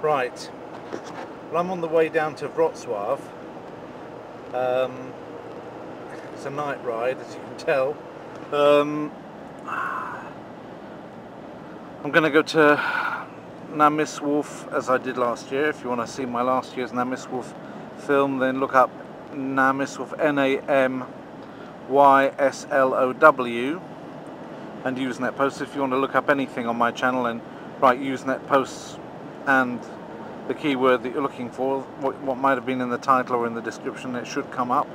Right, well, I'm on the way down to Wrocław. It's a night ride, as you can tell. I'm going to go to Namysłów as I did last year. If you want to see my last year's Namysłów film, then look up Namysłów, Namyslow, and Usenet posts. If you want to look up anything on my channel and write Usenet posts and the keyword that you're looking for, what might have been in the title or in the description, it should come up.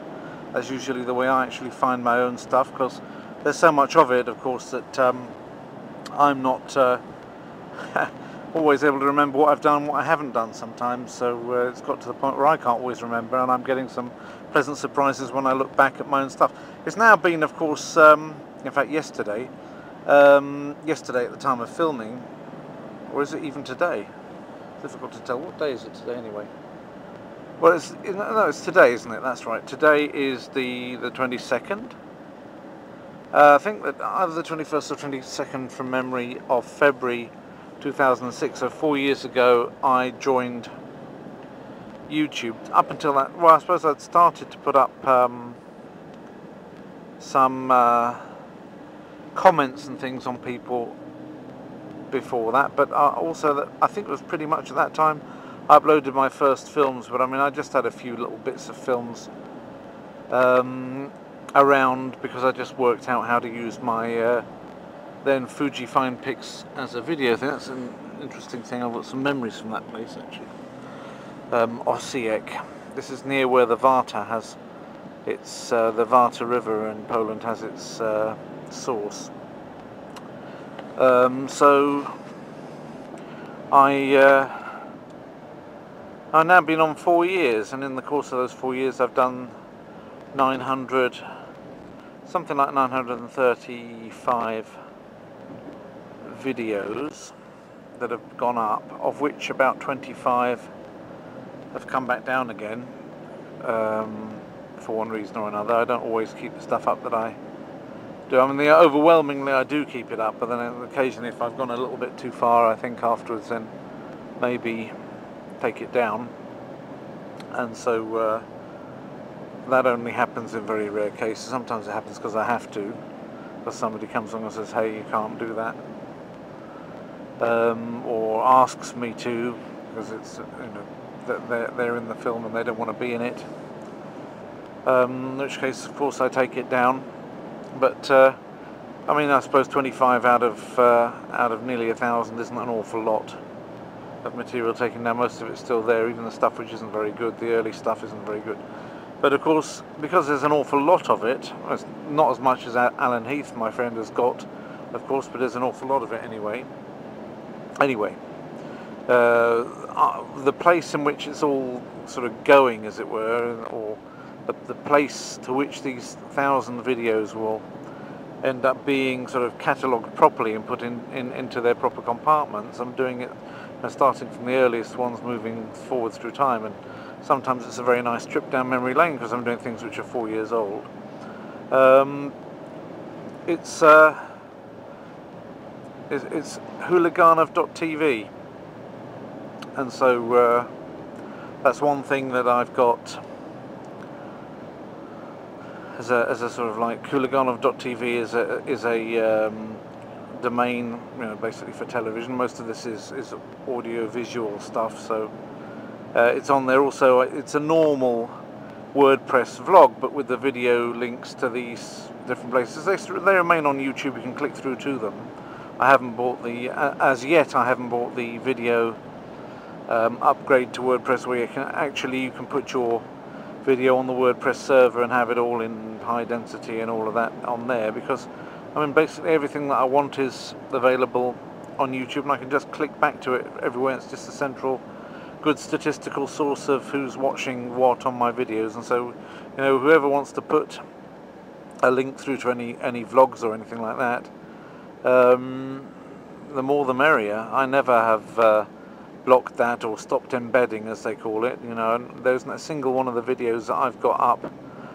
That's usually the way I actually find my own stuff, because there's so much of it, of course, that I'm not always able to remember what I've done and what I haven't done sometimes, so it's got to the point where I can't always remember, and I'm getting some pleasant surprises when I look back at my own stuff. It's now been, of course, in fact yesterday at the time of filming, or is it even today? Difficult to tell. What day is it today anyway? Well, it's today, isn't it? That's right. Today is the 22nd. I think that either the 21st or 22nd from memory of February 2006. So 4 years ago I joined YouTube. Up until that, well, I suppose I'd started to put up some comments and things on people before that, but also I think it was pretty much at that time I uploaded my first films. But I mean, I just had a few little bits of films around, because I just worked out how to use my then Fuji Fine Pix as a video thing. That's an interesting thing. I've got some memories from that place actually. Osiek. This is near where the Warta has its the Warta River in Poland has its source. So I've now been on 4 years, and in the course of those 4 years I've done 900, something like 935 videos that have gone up, of which about 25 have come back down again for one reason or another. I don't always keep the stuff up that I do. I mean, overwhelmingly I do keep it up, but then occasionally if I've gone a little bit too far, I think afterwards then maybe take it down. And so that only happens in very rare cases. Sometimes it happens because I have to, because somebody comes along and says, hey, you can't do that, or asks me to, because it's, you know, that they're in the film and they don't want to be in it, in which case of course I take it down. But I mean, I suppose 25 out of nearly 1,000 isn't an awful lot of material taken down. Most of it's still there, even the stuff which isn't very good. The early stuff isn't very good. But of course, because there's an awful lot of it, it's not as much as Alan Heath, my friend, has got, of course, but there's an awful lot of it anyway. Anyway, the place in which it's all sort of going, as it were, or the place to which these 1,000 videos will end up being sort of catalogued properly and put into their proper compartments. I'm doing it starting from the earliest ones, moving forwards through time, and sometimes it's a very nice trip down memory lane because I'm doing things which are 4 years old. It's hooliganov.tv, and so that's one thing that I've got as a sort of like hooliganov.tv is a domain, you know, basically for television. Most of this is audio visual stuff, so it's on there. Also, it's a normal WordPress vlog, but with the video links to these different places. They remain on YouTube. You can click through to them. I haven't bought the as yet. I haven't bought the video upgrade to WordPress, where you can put your video on the WordPress server and have it all in high density and all of that on there, because I mean basically everything that I want is available on YouTube, and I can just click back to it everywhere. It's just a central good statistical source of who's watching what on my videos, and so, you know, whoever wants to put a link through to any vlogs or anything like that, the more the merrier. I never have blocked that or stopped embedding, as they call it. You know, and there's not a single one of the videos that I've got up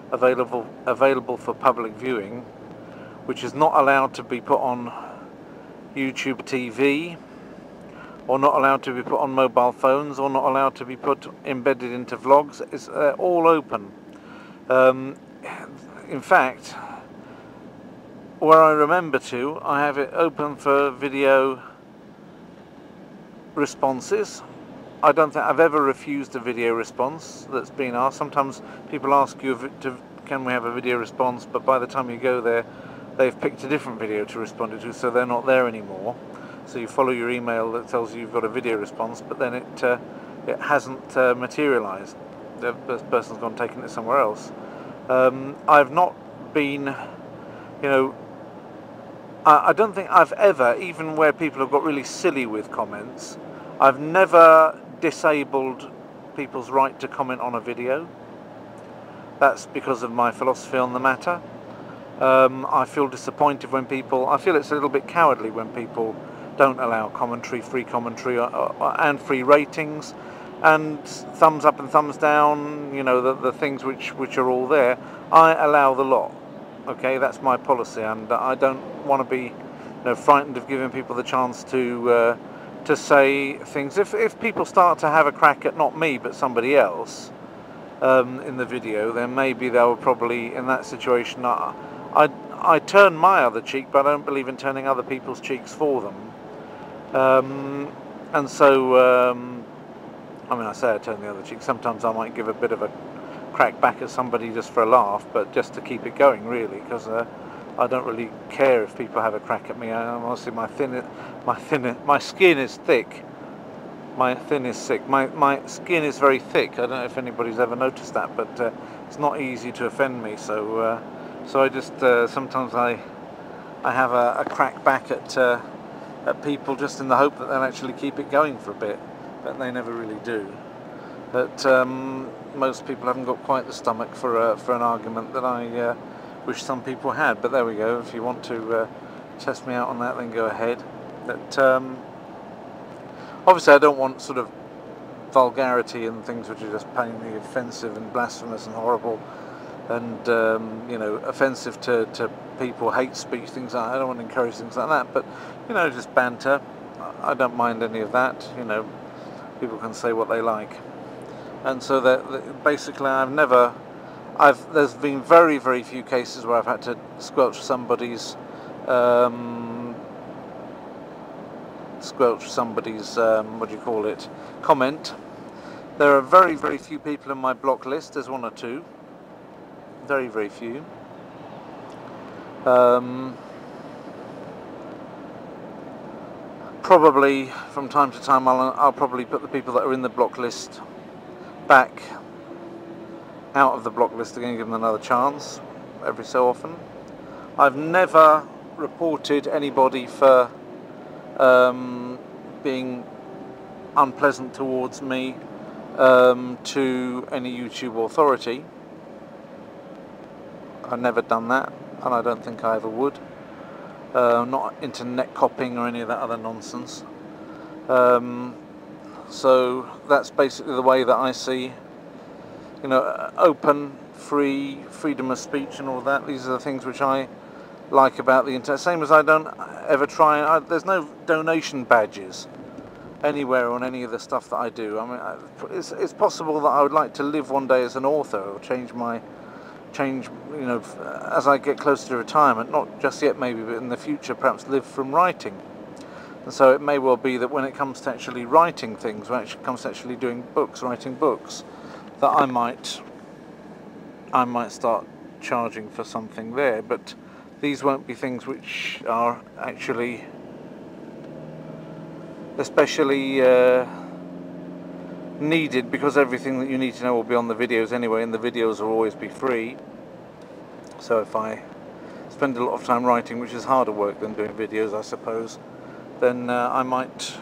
available for public viewing which is not allowed to be put on YouTube TV or not allowed to be put on mobile phones, or not allowed to be put embedded into vlogs. It's all open. In fact, where I remember to, I have it open for video responses. I don't think I've ever refused a video response that's been asked. Sometimes people ask you can we have a video response, but by the time you go there, they've picked a different video to respond to, so they're not there anymore. So you follow your email that tells you you've got a video response, but then it hasn't materialised. The person's gone taken it somewhere else. I've not been, I don't think I've ever, even where people have got really silly with comments, I've never disabled people's right to comment on a video. That's because of my philosophy on the matter. I feel disappointed when I feel it's a little bit cowardly when people don't allow free commentary and free ratings and thumbs up and thumbs down, the things which are all there. I allow the lot. Okay, that's my policy, and I don't want to be frightened of giving people the chance to say things. If people start to have a crack at not me but somebody else in the video, then maybe they will probably, in that situation, I turn my other cheek, but I don't believe in turning other people's cheeks for them. And so, I say I turn the other cheek. Sometimes I might give a bit of a crack back at somebody just for a laugh, but just to keep it going, really, because I don't really care if people have a crack at me. Honestly, my skin is thick. My thin is thick. My skin is very thick. I don't know if anybody's ever noticed that, but it's not easy to offend me. So I just sometimes I have a crack back at people just in the hope that they'll actually keep it going for a bit, but they never really do. But most people haven't got quite the stomach for an argument that I wish some people had. But there we go. If you want to test me out on that, then go ahead. But obviously I don't want sort of vulgarity and things which are just plainly offensive and blasphemous and horrible and offensive to people, hate speech, things like that. I don't want to encourage things like that, but just banter. I don't mind any of that. People can say what they like. And so that basically there's been very, very few cases where I've had to squelch somebody's comment. There are very, very few people in my block list. There's one or two. Very, very few. Probably from time to time I'll probably put the people that are in the block list back out of the block list again, give them another chance every so often. I've never reported anybody for being unpleasant towards me to any YouTube authority. I've never done that, and I don't think I ever would. Not into net copying or any of that other nonsense. So that's basically the way that I see, open, freedom of speech and all that. These are the things which I like about the internet. Same as I don't ever try. There's no donation badges anywhere on any of the stuff that I do. It's possible that I would like to live one day as an author, or change, as I get closer to retirement. Not just yet, maybe, but in the future, perhaps live from writing. And so it may well be that when it comes to actually writing things, when it comes to actually writing books, that I might start charging for something there. But these won't be things which are actually especially needed, because everything that you need to know will be on the videos anyway, and the videos will always be free. So if I spend a lot of time writing, which is harder work than doing videos, I suppose, then I might,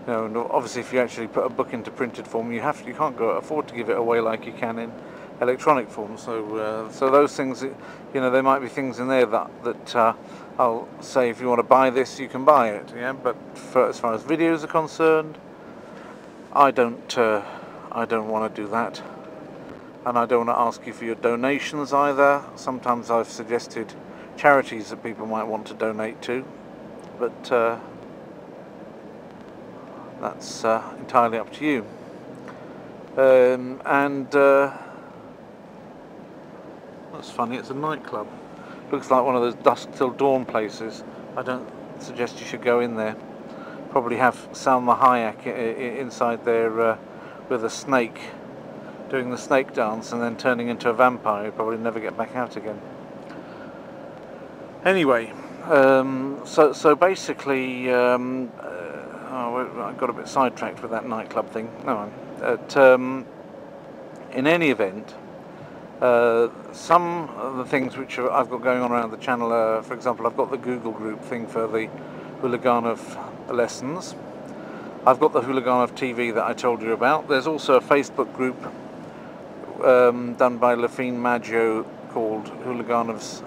obviously if you actually put a book into printed form, you can't afford to give it away like you can in electronic form. So those things, there might be things in there that I'll say, if you want to buy this, you can buy it. Yeah, but as far as videos are concerned, I don't want to do that, and I don't want to ask you for your donations either. Sometimes I've suggested charities that people might want to donate to, but That's entirely up to you. That's funny, it's a nightclub. Looks like one of those dusk till dawn places. I don't suggest you should go in there. Probably have Salma Hayek inside there with a snake, doing the snake dance and then turning into a vampire. You'll probably never get back out again. Anyway, so basically, I got a bit sidetracked with that nightclub thing. No, in any event, some of the things which I've got going on around the channel, for example, I've got the Google group thing for the Huliganov lessons. I've got the Huliganov TV that I told you about. There's also a Facebook group done by Lafine Maggio called Huliganov's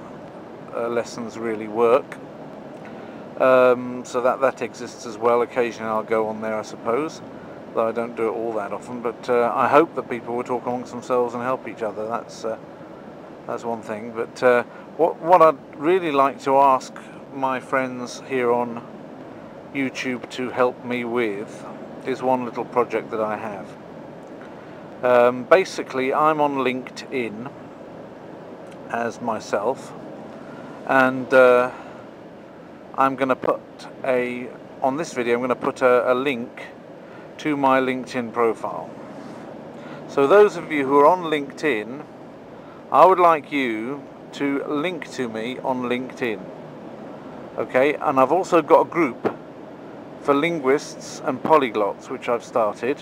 Lessons Really Work. So that exists as well. Occasionally I'll go on there, I suppose, though I don't do it all that often. But I hope that people will talk amongst themselves and help each other. That's one thing. But what I'd really like to ask my friends here on YouTube to help me with is one little project that I have. Basically, I'm on LinkedIn as myself, and I'm going to put on this video, I'm going to put a link to my LinkedIn profile. So those of you who are on LinkedIn, I would like you to link to me on LinkedIn. Okay, and I've also got a group for linguists and polyglots which I've started,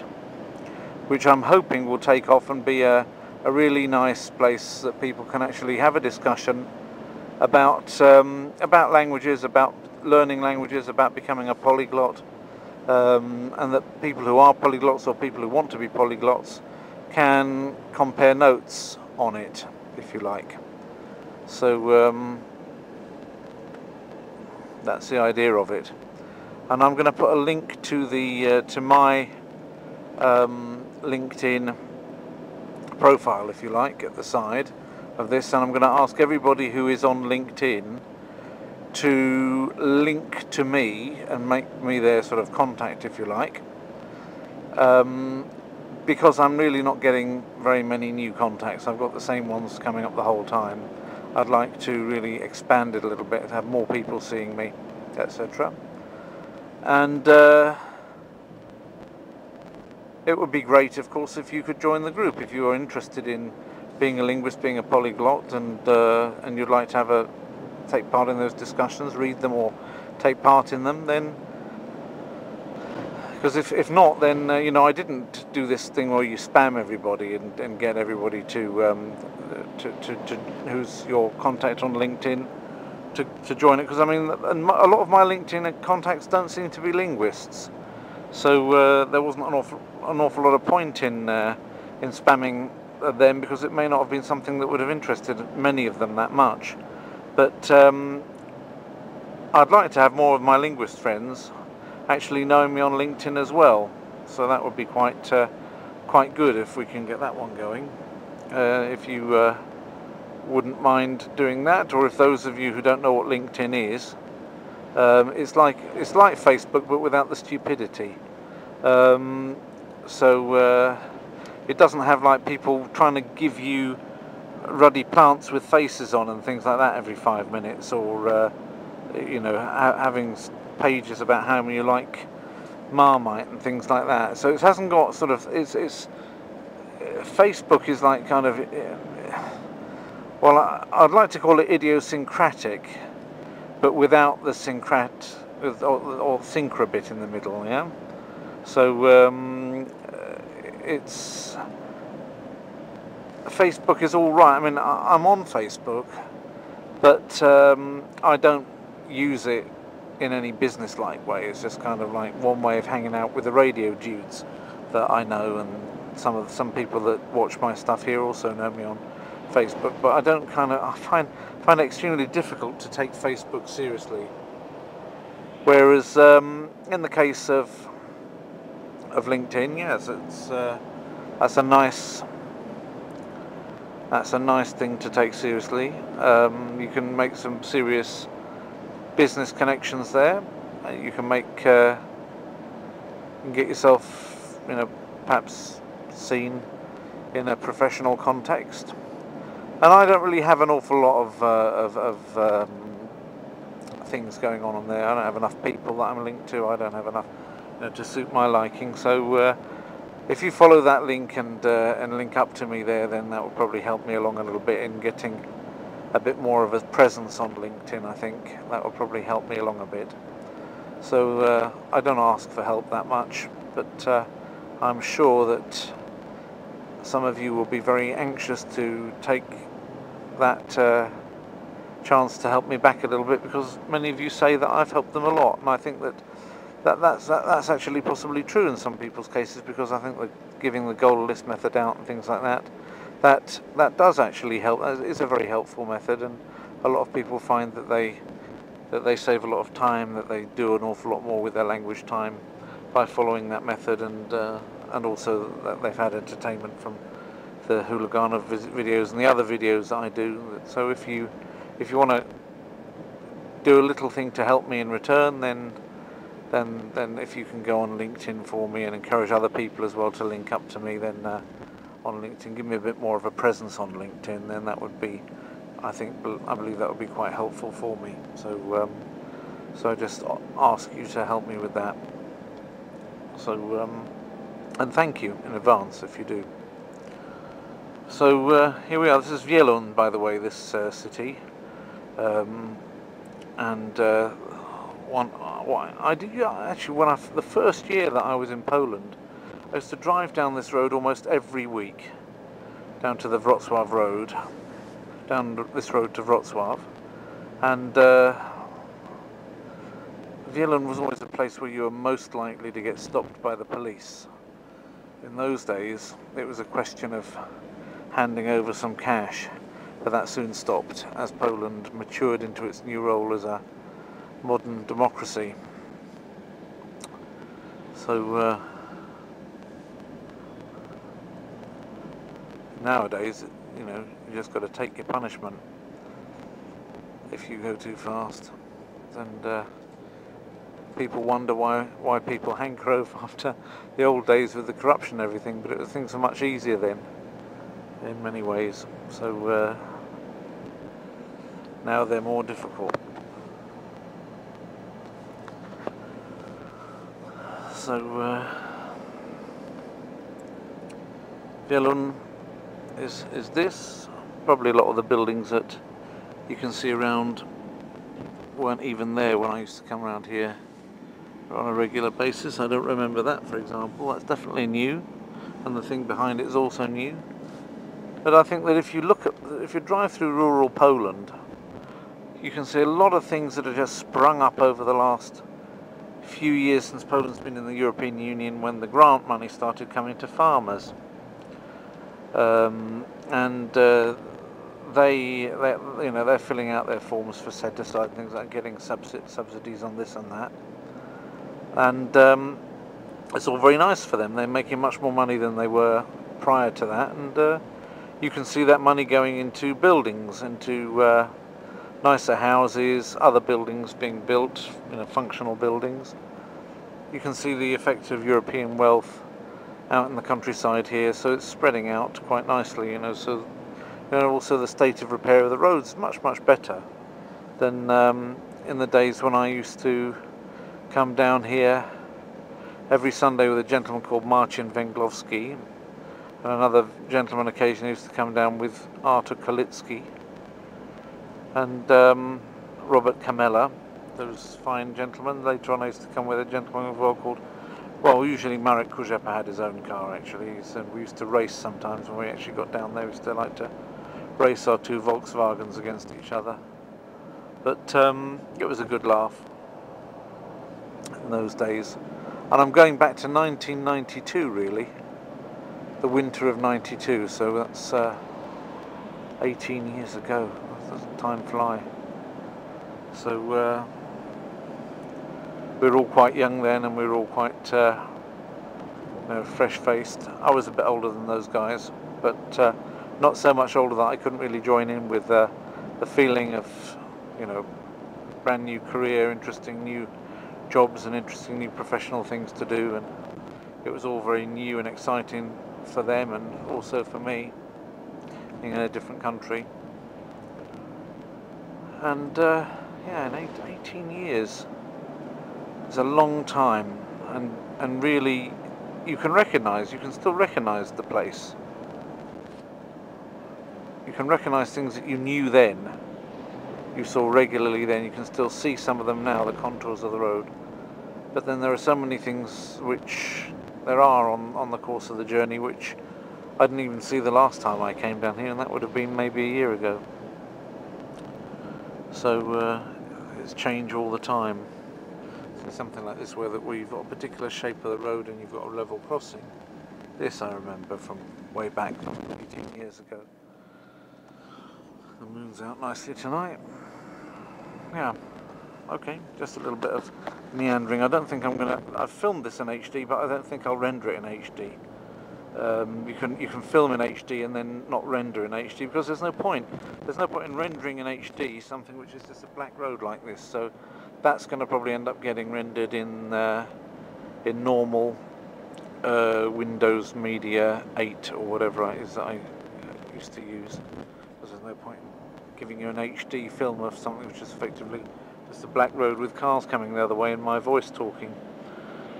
which I'm hoping will take off and be a really nice place that people can actually have a discussion about languages, about learning languages, about becoming a polyglot, and that people who are polyglots or people who want to be polyglots can compare notes on it, if you like. So that's the idea of it. And I'm going to put a link to the to my LinkedIn profile, if you like, at the side of this, and I'm going to ask everybody who is on LinkedIn to link to me and make me their sort of contact, if you like, because I'm really not getting very many new contacts. I've got the same ones coming up the whole time. I'd like to really expand it a little bit, have more people seeing me, etc. And it would be great, of course, if you could join the group. If you are interested in being a linguist, being a polyglot, and you'd like to take part in those discussions, read them or take part in them, then, because if not, then you know, I didn't do this thing where you spam everybody and get everybody to who's your contact on LinkedIn to join it, because I mean, a lot of my LinkedIn contacts don't seem to be linguists, so there wasn't an awful lot of point in spamming them, because it may not have been something that would have interested many of them that much. But I'd like to have more of my linguist friends actually knowing me on LinkedIn as well, so that would be quite good if we can get that one going. If you wouldn't mind doing that, or if those of you who don't know what LinkedIn is, it's like Facebook but without the stupidity. So it doesn't have like people trying to give you ruddy plants with faces on and things like that every 5 minutes, or you know, having pages about how you like Marmite and things like that. So it hasn't got sort of, it's Facebook is like kind of, well, I'd like to call it idiosyncratic, but without the or syncra bit in the middle, yeah. So it's, Facebook is all right. I mean, I'm on Facebook, but I don't use it in any business-like way. It's just kind of like one way of hanging out with the radio dudes that I know, and some people that watch my stuff here also know me on Facebook. But I don't I find it extremely difficult to take Facebook seriously. Whereas in the case of LinkedIn, yes, it's that's a nice thing to take seriously. You can make some serious business connections there. You can make can get yourself, perhaps seen in a professional context. And I don't really have an awful lot of things going on there. I don't have enough people that I'm linked to. I don't have enough to suit my liking. So if you follow that link and link up to me there, then that will probably help me along a little bit in getting a bit more of a presence on LinkedIn. I think that will probably help me along a bit. So I don't ask for help that much, but I'm sure that some of you will be very anxious to take that chance to help me back a little bit, because many of you say that I've helped them a lot, and I think that's actually possibly true in some people's cases, because I think that giving the goal list method out and things like that does actually help. It is a very helpful method, and a lot of people find that they save a lot of time, that they do an awful lot more with their language time by following that method, and also that they've had entertainment from the Hooliganov videos and the other videos that I do. So if you want to do a little thing to help me in return, then if you can go on LinkedIn for me and encourage other people as well to link up to me, then on LinkedIn, give me a bit more of a presence on LinkedIn, then that would be, I believe that would be quite helpful for me. So I just ask you to help me with that. So and thank you in advance if you do. So here we are. This is Wielun, by the way, this city, and what I did actually the first year that I was in Poland, I used to drive down this road almost every week, down to the Wrocław road, down this road to Wrocław, and Wielun was always a place where you were most likely to get stopped by the police. In those days, it was a question of handing over some cash, but that soon stopped as Poland matured into its new role as a modern democracy. So nowadays, you just got to take your punishment if you go too fast, and people wonder why people hanker over after the old days with the corruption and everything, but things are much easier then in many ways. So now they're more difficult. So Wielun is this. Probably a lot of the buildings that you can see around weren't even there when I used to come around here on a regular basis. I don't remember that, for example. That's definitely new, and the thing behind it is also new. But I think that if you drive through rural Poland, you can see a lot of things that have just sprung up over the last few years since Poland's been in the European Union, when the grant money started coming to farmers, and they're filling out their forms for set-aside, things like getting subsidies on this and that, and it's all very nice for them. They're making much more money than they were prior to that, and you can see that money going into buildings, into nicer houses, other buildings being built, functional buildings. You can see the effect of European wealth out in the countryside here, so it's spreading out quite nicely, so also the state of repair of the roads is much better than in the days when I used to come down here every Sunday with a gentleman called Marcin Węglowski, and another gentleman occasionally used to come down with Artur Kalicki and Robert Kamela, those fine gentlemen. Later on I used to come with a gentleman as well called, usually Marek Kurzepa had his own car actually, so we used to race sometimes when we actually got down there. We used to like to race our two Volkswagens against each other, but it was a good laugh in those days. And I'm going back to 1992 really, the winter of 92, so that's 18 years ago. Doesn't time fly? So we were all quite young then, and we were all quite fresh-faced. I was a bit older than those guys, but not so much older that I couldn't really join in with the feeling of brand new career, interesting new jobs and interesting new professional things to do, and it was all very new and exciting for them and also for me, being in a different country. And yeah, in 18 years is a long time, and really you can still recognise the place. You can recognise things that you knew then, you saw regularly then, you can still see some of them now, the contours of the road. But then there are so many things which there are on the course of the journey which I didn't even see the last time I came down here, and that would have been maybe a year ago. So it's change all the time. So something like this where we've got a particular shape of the road and you've got a level crossing. This I remember from way back, from 18 years ago. The moon's out nicely tonight. Yeah, okay, just a little bit of meandering. I don't think I've filmed this in HD, but I don't think I'll render it in HD. You can film in HD and then not render in HD, because there's no point. There's no point in rendering in HD something which is just a black road like this. So that's going to probably end up getting rendered in normal Windows Media 8 or whatever it is that I used to use. Because there's no point in giving you an HD film of something which is effectively just a black road with cars coming the other way and my voice talking.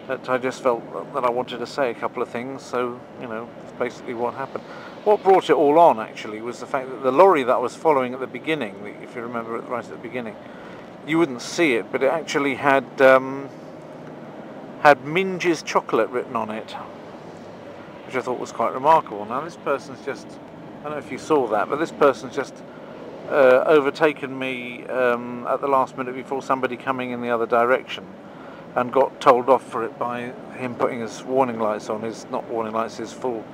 But I just felt that I wanted to say a couple of things, so, you know, that's basically what happened. What brought it all on, actually, was the fact that the lorry that I was following at the beginning, if you remember it right at the beginning, you wouldn't see it, but it actually had Minge's chocolate written on it, which I thought was quite remarkable. Now, this person's just, I don't know if you saw that, but this person's just overtaken me at the last minute before somebody coming in the other direction, and got told off for it by him putting his warning lights on, his full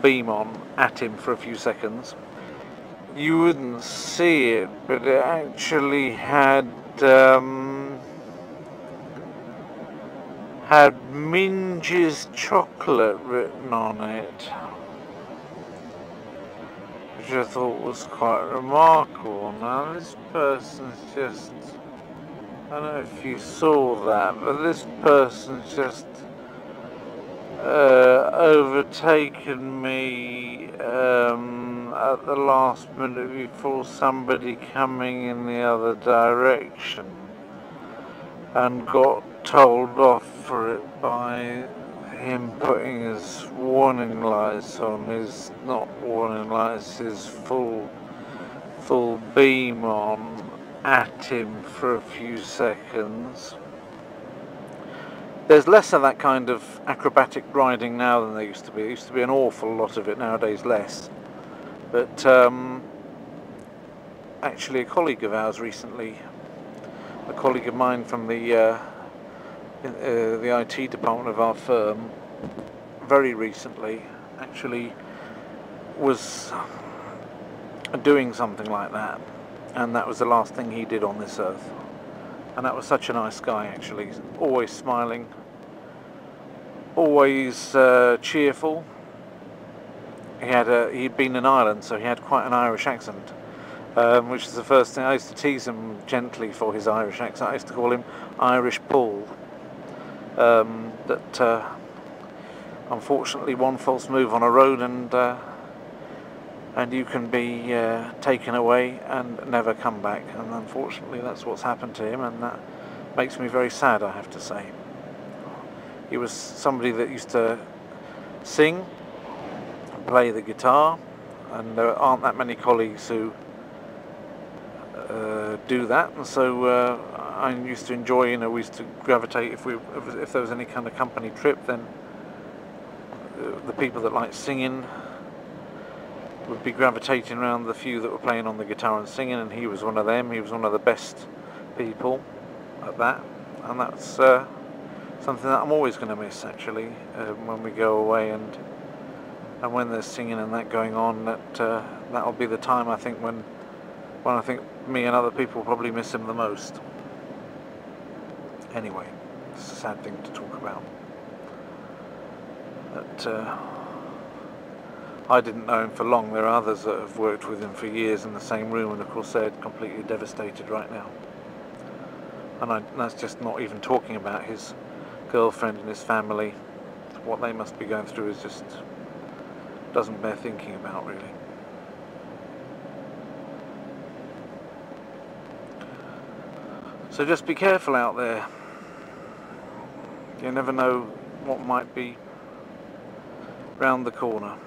beam on at him for a few seconds. You wouldn't see it, but it actually had Minge's chocolate written on it, which I thought was quite remarkable. Now this person's just, I don't know if you saw that, but this person's just overtaken me at the last minute before somebody coming in the other direction, and got told off for it by him putting his warning lights on, his not warning lights, his full beam on at him for a few seconds. There's less of that kind of acrobatic riding now than there used to be. There used to be an awful lot of it, nowadays less. But actually a colleague of ours recently, a colleague of mine from the IT department of our firm, very recently actually was doing something like that. And that was the last thing he did on this earth. And that was such a nice guy, actually. Always smiling, always cheerful. He'd been in Ireland, so he had quite an Irish accent, which is the first thing. I used to tease him gently for his Irish accent. I used to call him Irish Paul. Unfortunately, one false move on a road and you can be taken away and never come back. And unfortunately that's what's happened to him, and that makes me very sad, I have to say. He was somebody that used to sing, play the guitar, and there aren't that many colleagues who do that, and so I used to enjoy, you know, we used to gravitate, if there was any kind of company trip, then the people that liked singing would be gravitating around the few that were playing on the guitar and singing, and he was one of them. He was one of the best people at that, and that's something that I'm always going to miss, actually, when we go away and when there's singing and that going on. That'll be the time, I think, when I think me and other people will probably miss him the most. Anyway, it's a sad thing to talk about. But I didn't know him for long. There are others that have worked with him for years in the same room, and of course they're completely devastated right now. And that's just not even talking about his girlfriend and his family, what they must be going through is just doesn't bear thinking about, really. So just be careful out there. You never know what might be round the corner.